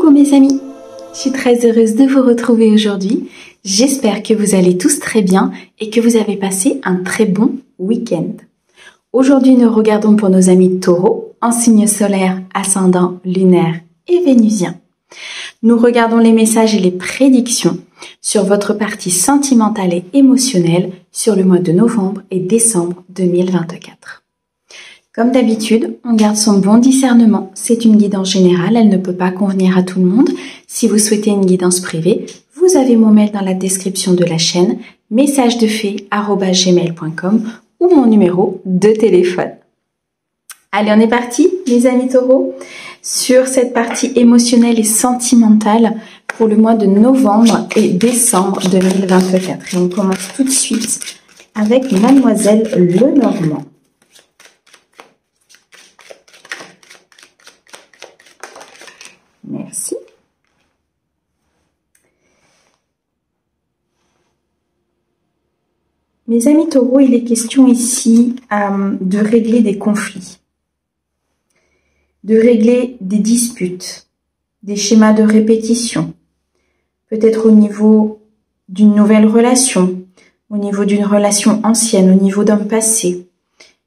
Coucou mes amis, je suis très heureuse de vous retrouver aujourd'hui. J'espère que vous allez tous très bien et que vous avez passé un très bon week-end. Aujourd'hui, nous regardons pour nos amis Taureaux, en signe solaire, ascendant, lunaire et vénusien. Nous regardons les messages et les prédictions sur votre partie sentimentale et émotionnelle sur le mois de novembre et décembre 2024. Comme d'habitude, on garde son bon discernement. C'est une guidance générale, elle ne peut pas convenir à tout le monde. Si vous souhaitez une guidance privée, vous avez mon mail dans la description de la chaîne, messagesdefée@gmail.com ou mon numéro de téléphone. Allez, on est parti, les amis taureaux, sur cette partie émotionnelle et sentimentale pour le mois de novembre et décembre 2024. Et on commence tout de suite avec Mademoiselle Lenormand. Merci. Mes amis taureaux, il est question ici de régler des conflits, de régler des disputes, des schémas de répétition, peut-être au niveau d'une nouvelle relation, au niveau d'une relation ancienne, au niveau d'un passé.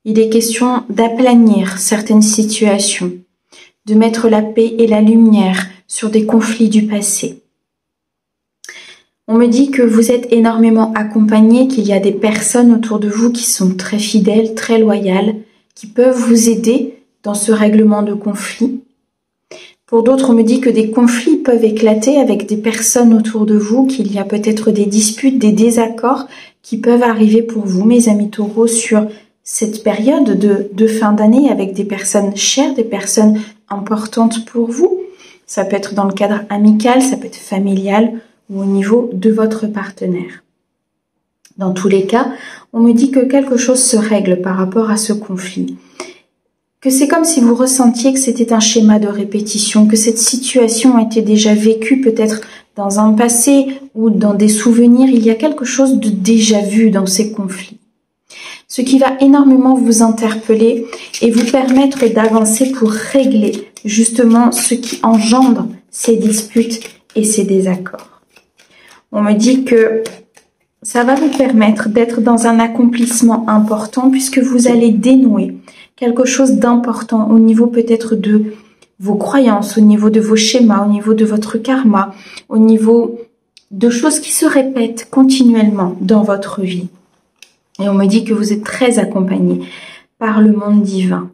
Il est question d'aplanir certaines situations, de mettre la paix et la lumière sur des conflits du passé. On me dit que vous êtes énormément accompagnés, qu'il y a des personnes autour de vous qui sont très fidèles, très loyales, qui peuvent vous aider dans ce règlement de conflits. Pour d'autres, on me dit que des conflits peuvent éclater avec des personnes autour de vous, qu'il y a peut-être des disputes, des désaccords qui peuvent arriver pour vous, mes amis taureaux, sur cette période de fin d'année avec des personnes chères, des personnes importantes pour vous. Ça peut être dans le cadre amical, ça peut être familial ou au niveau de votre partenaire. Dans tous les cas, on me dit que quelque chose se règle par rapport à ce conflit. Que c'est comme si vous ressentiez que c'était un schéma de répétition, que cette situation a été déjà vécue peut-être dans un passé ou dans des souvenirs. Il y a quelque chose de déjà vu dans ces conflits. Ce qui va énormément vous interpeller et vous permettre d'avancer pour régler justement ce qui engendre ces disputes et ces désaccords. On me dit que ça va vous permettre d'être dans un accomplissement important puisque vous allez dénouer quelque chose d'important au niveau peut-être de vos croyances, au niveau de vos schémas, au niveau de votre karma, au niveau de choses qui se répètent continuellement dans votre vie. Et on me dit que vous êtes très accompagné par le monde divin,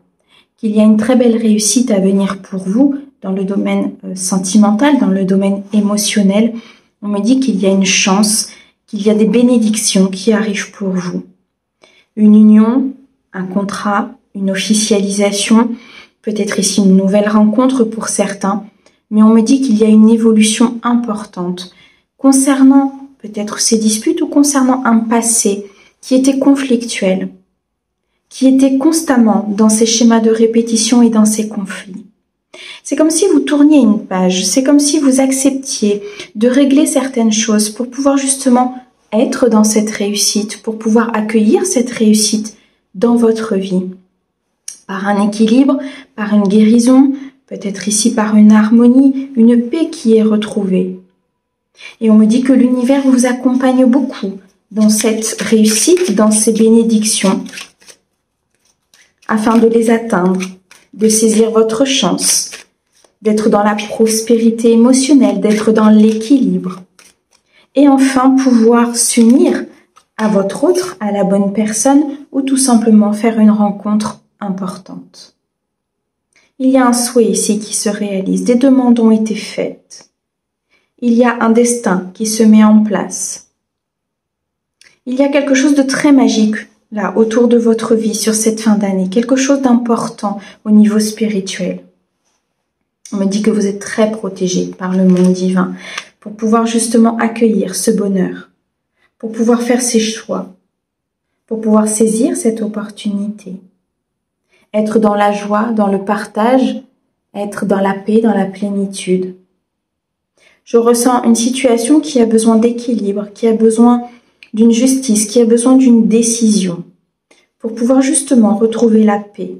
qu'il y a une très belle réussite à venir pour vous dans le domaine sentimental, dans le domaine émotionnel. On me dit qu'il y a une chance, qu'il y a des bénédictions qui arrivent pour vous. Une union, un contrat, une officialisation, peut-être ici une nouvelle rencontre pour certains, mais on me dit qu'il y a une évolution importante concernant peut-être ces disputes ou concernant un passé qui était conflictuel, qui était constamment dans ces schémas de répétition et dans ces conflits. C'est comme si vous tourniez une page, c'est comme si vous acceptiez de régler certaines choses pour pouvoir justement être dans cette réussite, pour pouvoir accueillir cette réussite dans votre vie. Par un équilibre, par une guérison, peut-être ici par une harmonie, une paix qui est retrouvée. Et on me dit que l'univers vous accompagne beaucoup dans cette réussite, dans ces bénédictions, afin de les atteindre, de saisir votre chance, d'être dans la prospérité émotionnelle, d'être dans l'équilibre. Et enfin, pouvoir s'unir à votre autre, à la bonne personne, ou tout simplement faire une rencontre importante. Il y a un souhait ici qui se réalise, des demandes ont été faites. Il y a un destin qui se met en place. Il y a quelque chose de très magique là autour de votre vie sur cette fin d'année, quelque chose d'important au niveau spirituel. On me dit que vous êtes très protégé par le monde divin pour pouvoir justement accueillir ce bonheur, pour pouvoir faire ses choix, pour pouvoir saisir cette opportunité. Être dans la joie, dans le partage, être dans la paix, dans la plénitude. Je ressens une situation qui a besoin d'équilibre, qui a besoin d'une justice, qui a besoin d'une décision pour pouvoir justement retrouver la paix.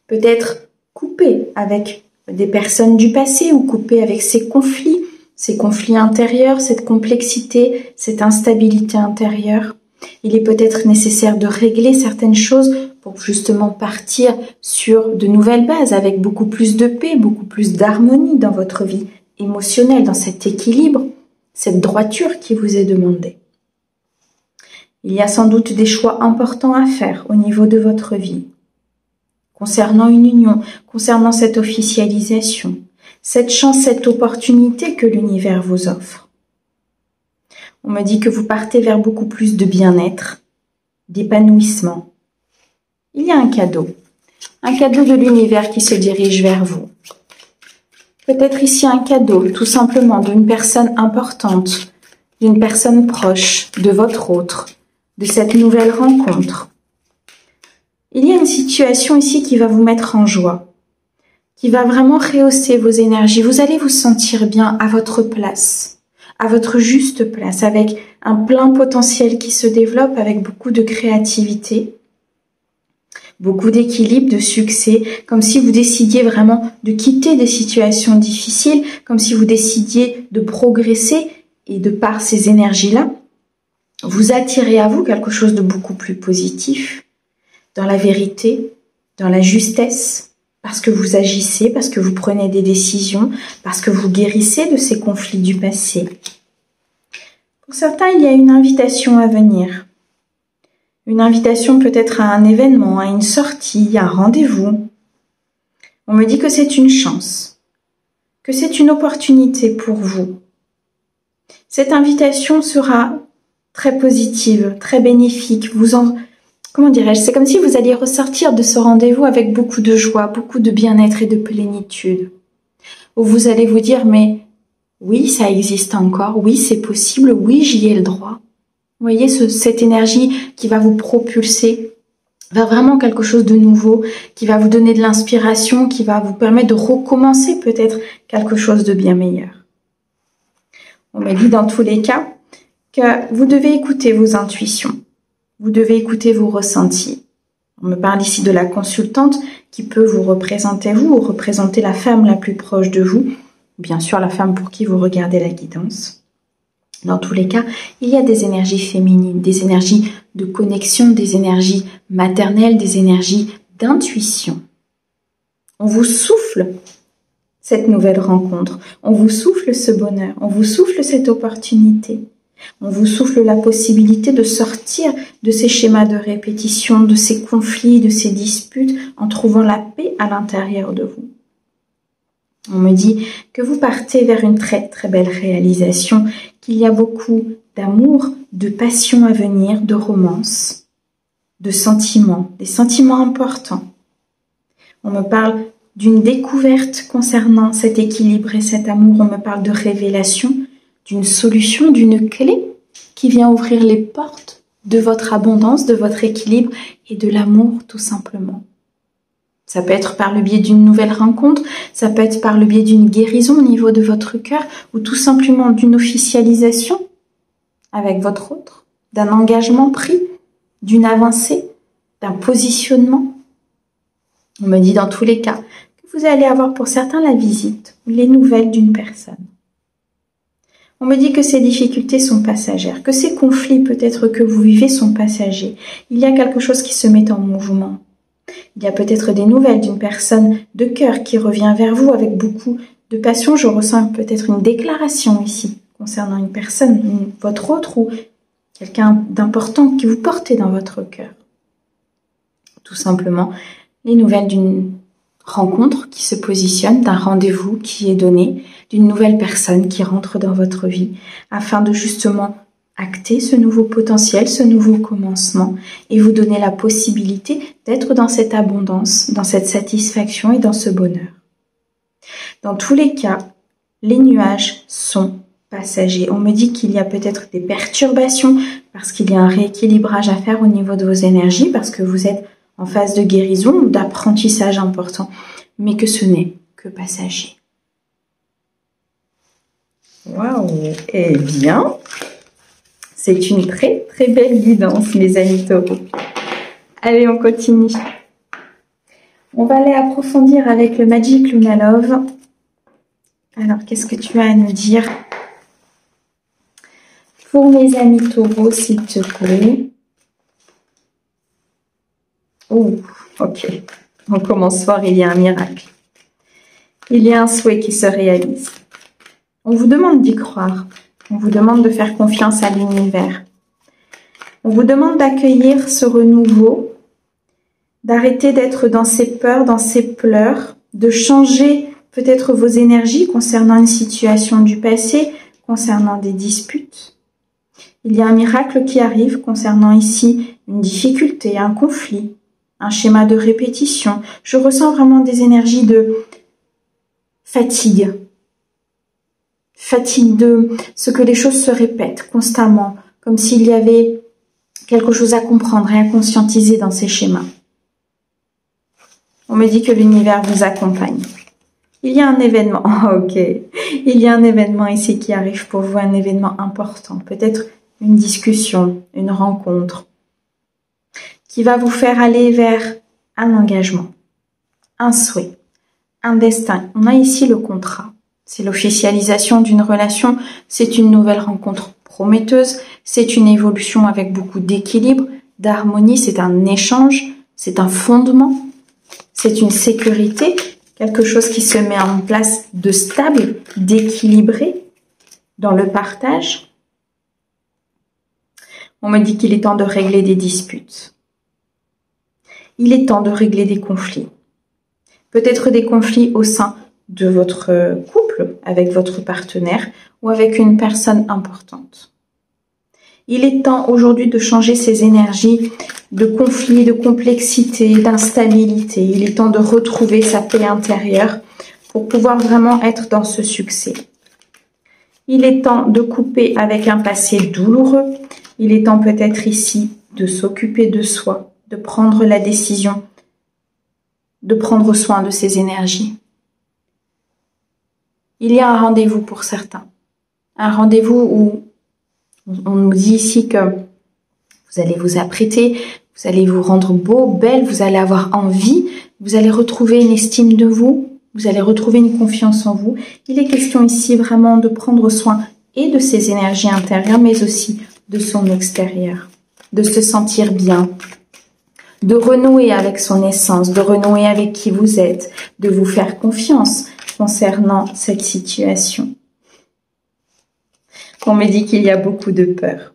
Peut-être couper avec des personnes du passé ou couper avec ces conflits intérieurs, cette complexité, cette instabilité intérieure. Il est peut-être nécessaire de régler certaines choses pour justement partir sur de nouvelles bases avec beaucoup plus de paix, beaucoup plus d'harmonie dans votre vie émotionnelle, dans cet équilibre, cette droiture qui vous est demandée. Il y a sans doute des choix importants à faire au niveau de votre vie, concernant une union, concernant cette officialisation, cette chance, cette opportunité que l'univers vous offre. On me dit que vous partez vers beaucoup plus de bien-être, d'épanouissement. Il y a un cadeau de l'univers qui se dirige vers vous. Peut-être ici un cadeau, tout simplement, d'une personne importante, d'une personne proche, de votre autre, de cette nouvelle rencontre. Il y a une situation ici qui va vous mettre en joie, qui va vraiment rehausser vos énergies. Vous allez vous sentir bien à votre place, à votre juste place, avec un plein potentiel qui se développe, avec beaucoup de créativité, beaucoup d'équilibre, de succès, comme si vous décidiez vraiment de quitter des situations difficiles, comme si vous décidiez de progresser et de par ces énergies-là, vous attirez à vous quelque chose de beaucoup plus positif, dans la vérité, dans la justesse, parce que vous agissez, parce que vous prenez des décisions, parce que vous guérissez de ces conflits du passé. Pour certains, il y a une invitation à venir. Une invitation peut-être à un événement, à une sortie, à un rendez-vous. On me dit que c'est une chance, que c'est une opportunité pour vous. Cette invitation sera très positive, très bénéfique. Comment dirais-je, c'est comme si vous alliez ressortir de ce rendez-vous avec beaucoup de joie, beaucoup de bien-être et de plénitude. Où vous allez vous dire, mais oui, ça existe encore, oui, c'est possible, oui, j'y ai le droit. Vous voyez, cette énergie qui va vous propulser vers vraiment quelque chose de nouveau, qui va vous donner de l'inspiration, qui va vous permettre de recommencer peut-être quelque chose de bien meilleur. On m'a dit dans tous les cas que vous devez écouter vos intuitions, vous devez écouter vos ressentis. On me parle ici de la consultante qui peut vous représenter vous, ou représenter la femme la plus proche de vous, bien sûr la femme pour qui vous regardez la guidance. Dans tous les cas, il y a des énergies féminines, des énergies de connexion, des énergies maternelles, des énergies d'intuition. On vous souffle cette nouvelle rencontre, on vous souffle ce bonheur, on vous souffle cette opportunité, on vous souffle la possibilité de sortir de ces schémas de répétition, de ces conflits, de ces disputes, en trouvant la paix à l'intérieur de vous. On me dit que vous partez vers une très très belle réalisation, qu'il y a beaucoup d'amour, de passion à venir, de romance, de sentiments, des sentiments importants. On me parle d'une découverte concernant cet équilibre et cet amour. On me parle de révélation, d'une solution, d'une clé qui vient ouvrir les portes de votre abondance, de votre équilibre et de l'amour tout simplement. Ça peut être par le biais d'une nouvelle rencontre, ça peut être par le biais d'une guérison au niveau de votre cœur ou tout simplement d'une officialisation avec votre autre, d'un engagement pris, d'une avancée, d'un positionnement. On me dit dans tous les cas que vous allez avoir pour certains la visite ou les nouvelles d'une personne. On me dit que ces difficultés sont passagères, que ces conflits peut-être que vous vivez sont passagers. Il y a quelque chose qui se met en mouvement. Il y a peut-être des nouvelles d'une personne de cœur qui revient vers vous avec beaucoup de passion. Je ressens peut-être une déclaration ici concernant une personne, votre autre ou quelqu'un d'important que vous portez dans votre cœur. Tout simplement, les nouvelles d'une rencontre qui se positionne, d'un rendez-vous qui est donné, d'une nouvelle personne qui rentre dans votre vie afin de justement acter ce nouveau potentiel, ce nouveau commencement et vous donner la possibilité d'être dans cette abondance, dans cette satisfaction et dans ce bonheur. Dans tous les cas, les nuages sont passagers. On me dit qu'il y a peut-être des perturbations parce qu'il y a un rééquilibrage à faire au niveau de vos énergies, parce que vous êtes en phase de guérison ou d'apprentissage important, mais que ce n'est que passager. Waouh! Eh bien, c'est une très très belle guidance, mes amis taureaux. Allez, on continue. On va aller approfondir avec le Magic Luna Love. Alors, qu'est-ce que tu as à nous dire pour mes amis taureaux, s'il te plaît? Oh, ok. On commence fort, il y a un miracle. Il y a un souhait qui se réalise. On vous demande d'y croire. On vous demande de faire confiance à l'univers. On vous demande d'accueillir ce renouveau, d'arrêter d'être dans ces peurs, dans ces pleurs, de changer peut-être vos énergies concernant une situation du passé, concernant des disputes. Il y a un miracle qui arrive concernant ici une difficulté, un conflit, un schéma de répétition. Je ressens vraiment des énergies de fatigue. Fatigue de ce que les choses se répètent constamment, comme s'il y avait quelque chose à comprendre et à conscientiser dans ces schémas. On me dit que l'univers vous accompagne. Il y a un événement, ok. Il y a un événement ici qui arrive pour vous, un événement important. Peut-être une discussion, une rencontre, qui va vous faire aller vers un engagement, un souhait, un destin. On a ici le contrat. C'est l'officialisation d'une relation, c'est une nouvelle rencontre prometteuse, c'est une évolution avec beaucoup d'équilibre, d'harmonie, c'est un échange, c'est un fondement, c'est une sécurité, quelque chose qui se met en place de stable, d'équilibré dans le partage. On me dit qu'il est temps de régler des disputes. Il est temps de régler des conflits. Peut-être des conflits au sein de votre couple, avec votre partenaire ou avec une personne importante. Il est temps aujourd'hui de changer ces énergies de conflit, de complexité, d'instabilité. Il est temps de retrouver sa paix intérieure pour pouvoir vraiment être dans ce succès. Il est temps de couper avec un passé douloureux. Il est temps peut-être ici de s'occuper de soi, de prendre la décision, de prendre soin de ses énergies. Il y a un rendez-vous pour certains. Un rendez-vous où on nous dit ici que vous allez vous apprêter, vous allez vous rendre beau, belle, vous allez avoir envie, vous allez retrouver une estime de vous, vous allez retrouver une confiance en vous. Il est question ici vraiment de prendre soin et de ses énergies intérieures, mais aussi de son extérieur, de se sentir bien, de renouer avec son essence, de renouer avec qui vous êtes, de vous faire confiance concernant cette situation. On me dit qu'il y a beaucoup de peur.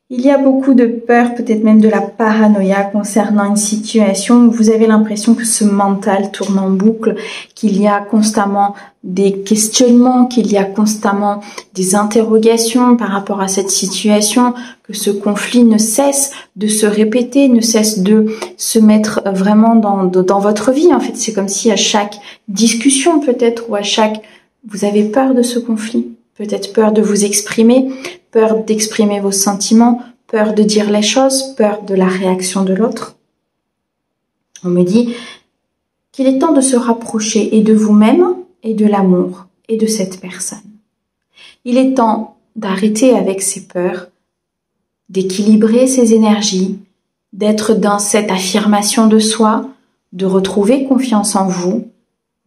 Il y a beaucoup de peur, peut-être même de la paranoïa concernant une situation où vous avez l'impression que ce mental tourne en boucle, qu'il y a constamment des questionnements, qu'il y a constamment des interrogations par rapport à cette situation, que ce conflit ne cesse de se répéter, ne cesse de se mettre vraiment dans votre vie. En fait, c'est comme si à chaque discussion peut-être ou à chaque... Vous avez peur de ce conflit. Peut-être peur de vous exprimer, peur d'exprimer vos sentiments, peur de dire les choses, peur de la réaction de l'autre. On me dit qu'il est temps de se rapprocher et de vous-même et de l'amour et de cette personne. Il est temps d'arrêter avec ces peurs, d'équilibrer ses énergies, d'être dans cette affirmation de soi, de retrouver confiance en vous,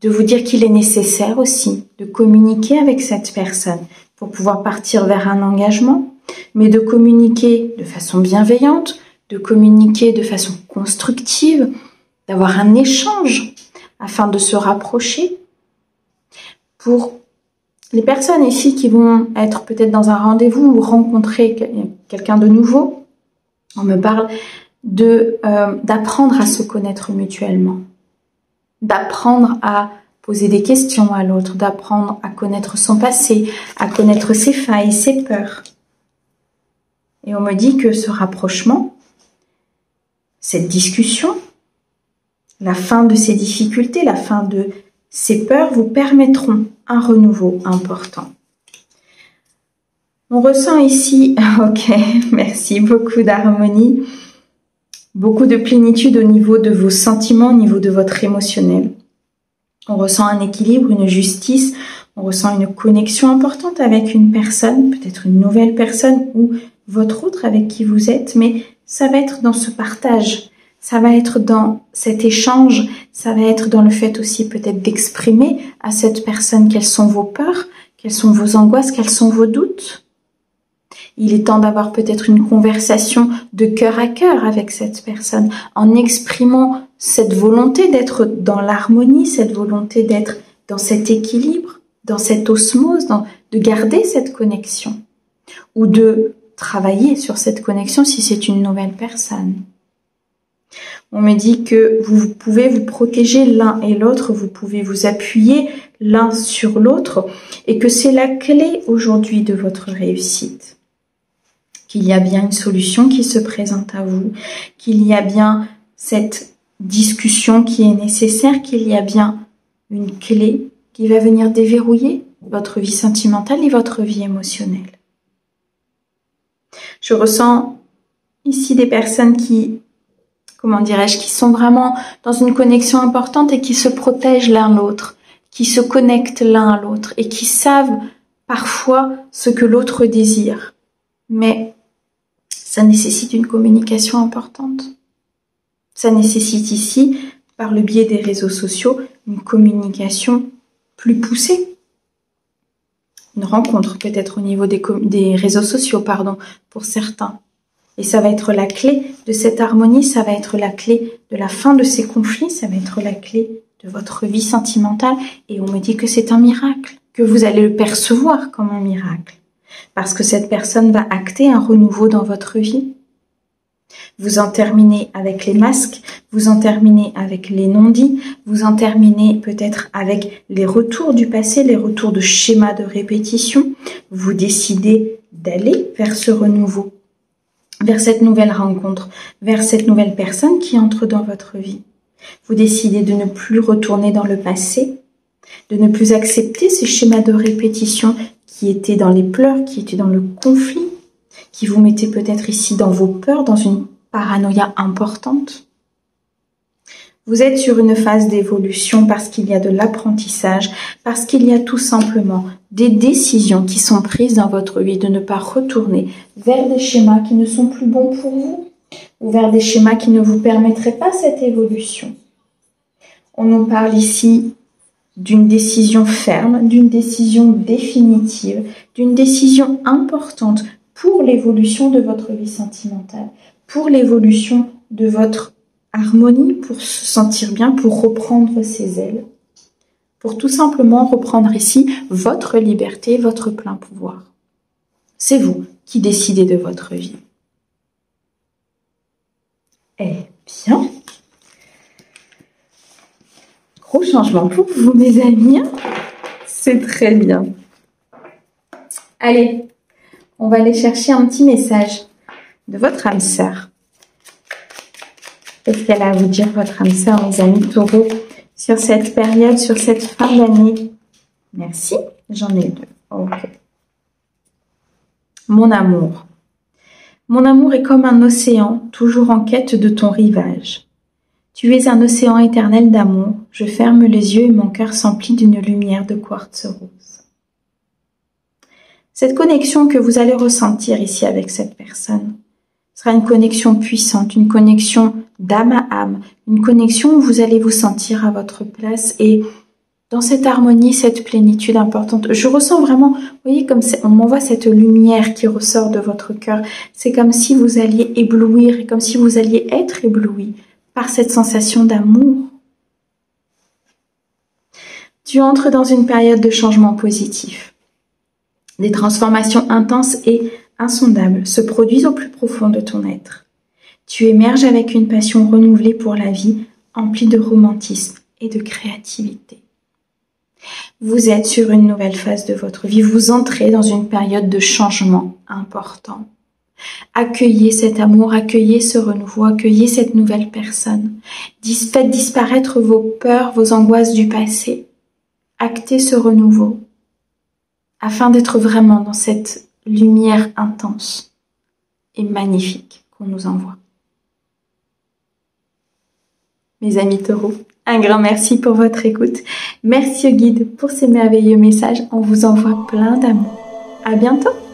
de vous dire qu'il est nécessaire aussi de communiquer avec cette personne pour pouvoir partir vers un engagement, mais de communiquer de façon bienveillante, de communiquer de façon constructive, d'avoir un échange afin de se rapprocher. Pour les personnes ici qui vont être peut-être dans un rendez-vous ou rencontrer quelqu'un de nouveau, on me parle d'apprendre à se connaître mutuellement. D'apprendre à poser des questions à l'autre, d'apprendre à connaître son passé, à connaître ses failles, ses peurs. Et on me dit que ce rapprochement, cette discussion, la fin de ces difficultés, la fin de ces peurs vous permettront un renouveau important. On ressent ici, ok, merci, beaucoup d'harmonie, beaucoup de plénitude au niveau de vos sentiments, au niveau de votre émotionnel. On ressent un équilibre, une justice, on ressent une connexion importante avec une personne, peut-être une nouvelle personne ou votre autre avec qui vous êtes, mais ça va être dans ce partage. Ça va être dans cet échange, ça va être dans le fait aussi peut-être d'exprimer à cette personne quelles sont vos peurs, quelles sont vos angoisses, quels sont vos doutes. Il est temps d'avoir peut-être une conversation de cœur à cœur avec cette personne en exprimant cette volonté d'être dans l'harmonie, cette volonté d'être dans cet équilibre, dans cette osmose, de garder cette connexion ou de travailler sur cette connexion si c'est une nouvelle personne. On me dit que vous pouvez vous protéger l'un et l'autre, vous pouvez vous appuyer l'un sur l'autre et que c'est la clé aujourd'hui de votre réussite. Qu'il y a bien une solution qui se présente à vous, qu'il y a bien cette discussion qui est nécessaire, qu'il y a bien une clé qui va venir déverrouiller votre vie sentimentale et votre vie émotionnelle. Je ressens ici des personnes qui sont vraiment dans une connexion importante et qui se protègent l'un l'autre, qui se connectent l'un à l'autre et qui savent parfois ce que l'autre désire. Mais ça nécessite une communication importante. Ça nécessite ici, par le biais des réseaux sociaux, une communication plus poussée. Une rencontre peut-être au niveau des réseaux sociaux, pour certains. Et ça va être la clé de cette harmonie, ça va être la clé de la fin de ces conflits, ça va être la clé de votre vie sentimentale. Et on me dit que c'est un miracle, que vous allez le percevoir comme un miracle. Parce que cette personne va acter un renouveau dans votre vie. Vous en terminez avec les masques, vous en terminez avec les non-dits, vous en terminez peut-être avec les retours du passé, les retours de schémas de répétition. Vous décidez d'aller vers ce renouveau, vers cette nouvelle rencontre, vers cette nouvelle personne qui entre dans votre vie. Vous décidez de ne plus retourner dans le passé, de ne plus accepter ces schémas de répétition qui étaient dans les pleurs, qui étaient dans le conflit, qui vous mettaient peut-être ici dans vos peurs, dans une paranoïa importante. Vous êtes sur une phase d'évolution parce qu'il y a de l'apprentissage, parce qu'il y a tout simplement des décisions qui sont prises dans votre vie de ne pas retourner vers des schémas qui ne sont plus bons pour vous ou vers des schémas qui ne vous permettraient pas cette évolution. On nous parle ici d'une décision ferme, d'une décision définitive, d'une décision importante pour l'évolution de votre vie sentimentale, pour l'évolution de votre harmonie, pour se sentir bien, pour reprendre ses ailes, pour tout simplement reprendre ici votre liberté, votre plein pouvoir. C'est vous qui décidez de votre vie. Eh bien, gros changement pour vous, mes amis. C'est très bien. Allez, on va aller chercher un petit message de votre âme sœur. Qu'est-ce qu'elle a à vous dire, votre âme sœur, mes amis taureaux, sur cette période, sur cette fin d'année? Merci, j'en ai deux. Ok. Mon amour. Mon amour est comme un océan, toujours en quête de ton rivage. Tu es un océan éternel d'amour, je ferme les yeux et mon cœur s'emplit d'une lumière de quartz rose. Cette connexion que vous allez ressentir ici avec cette personne sera une connexion puissante, une connexion d'âme à âme, une connexion où vous allez vous sentir à votre place et dans cette harmonie, cette plénitude importante. Je ressens vraiment, vous voyez, comme on m'envoie cette lumière qui ressort de votre cœur. C'est comme si vous alliez éblouir et comme si vous alliez être ébloui par cette sensation d'amour. Tu entres dans une période de changement positif. Des transformations intenses et insondables se produisent au plus profond de ton être. Tu émerges avec une passion renouvelée pour la vie, emplie de romantisme et de créativité. Vous êtes sur une nouvelle phase de votre vie, vous entrez dans une période de changement important. Accueillez cet amour, accueillez ce renouveau, accueillez cette nouvelle personne. Faites disparaître vos peurs, vos angoisses du passé. Actez ce renouveau afin d'être vraiment dans cette lumière intense et magnifique qu'on nous envoie. Mes amis taureaux, un grand merci pour votre écoute. Merci au guide pour ces merveilleux messages. On vous envoie plein d'amour. À bientôt!